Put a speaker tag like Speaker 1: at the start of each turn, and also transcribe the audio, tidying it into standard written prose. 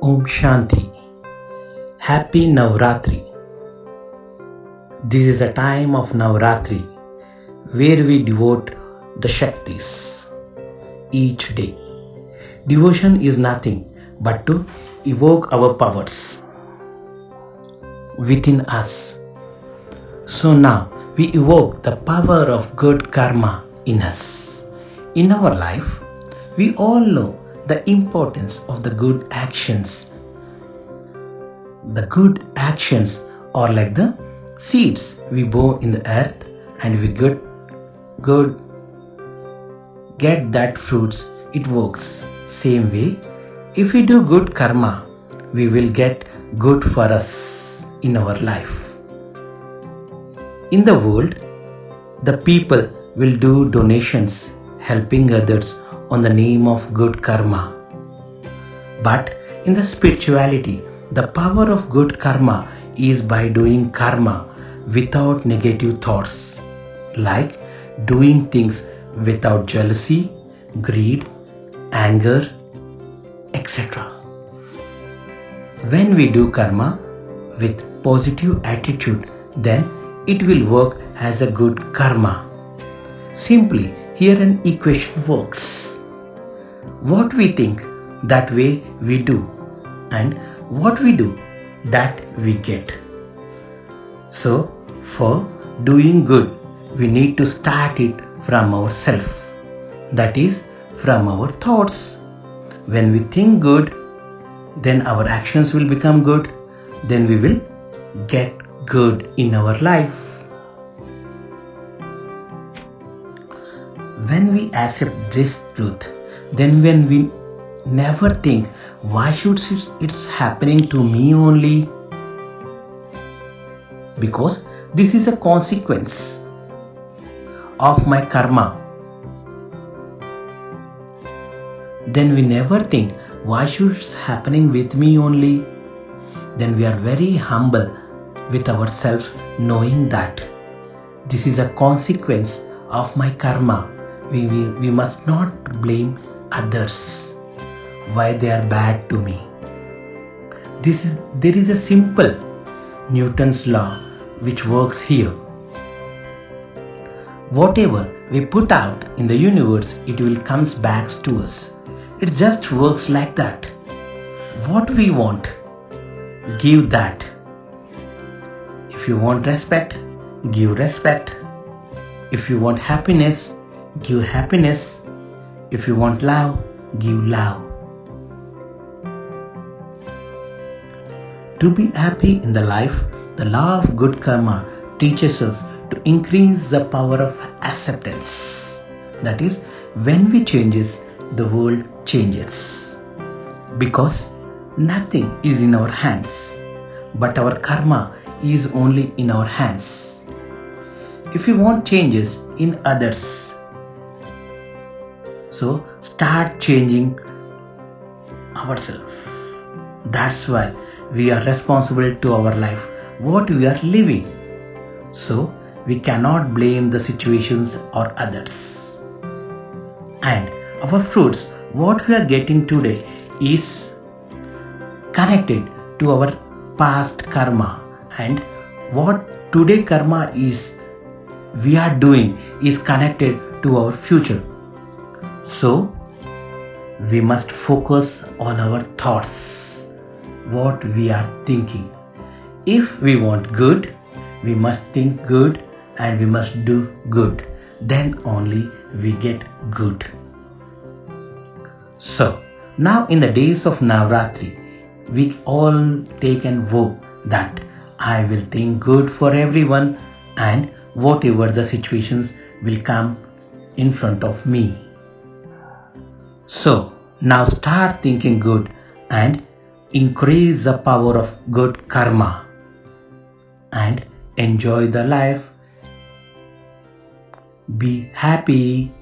Speaker 1: Om Shanti. Happy Navratri. This is a time of Navratri where we devote the Shaktis each day. Devotion is nothing but to evoke our powers within us. So now we evoke the power of good karma in us. In our life, we all know the importance of the good actions. The good actions are like the seeds we bow in the earth and we get that fruits. It works same way. If we do good karma, we will get good for us in our life. In the world, the people will do donations helping others on the name of good karma. But in the spirituality, the power of good karma is by doing karma without negative thoughts, like doing things without jealousy, greed, anger, etc. When we do karma with positive attitude, then it will work as a good karma. Simply, here an equation works. What we think, that way we do, and what we do, that we get. So, for doing good, we need to start it from ourselves. That is, from our thoughts. When we think good, then our actions will become good. Then we will get good in our life. When we accept this truth, then when we never think, why should it's happening to me only? Because this is a consequence of my karma. Then we never think, why should it's happening with me only? Then we are very humble with ourselves, knowing that this is a consequence of my karma. We must not blame others why they are bad to me. There is a simple Newton's law which works here. Whatever we put out in the universe, it will comes back to us. It just works like that. What we want, give that. If you want respect, give respect. If you want happiness, give happiness. If you want love, give love. To be happy in the life, the law of good karma teaches us to increase the power of acceptance. That is, when we changes, the world changes. Because nothing is in our hands, but our karma is only in our hands. If we want changes in others, so start changing ourselves. That's why we are responsible to our life, what we are living. So we cannot blame the situations or others. And our fruits, what we are getting today, is connected to our past karma. And what today karma is we are doing is connected to our future. So, we must focus on our thoughts, what we are thinking. If we want good, we must think good and we must do good. Then only we get good. So, now in the days of Navratri, we all take an vow that I will think good for everyone and whatever the situations will come in front of me. So, now start thinking good and increase the power of good karma and enjoy the life. Be happy.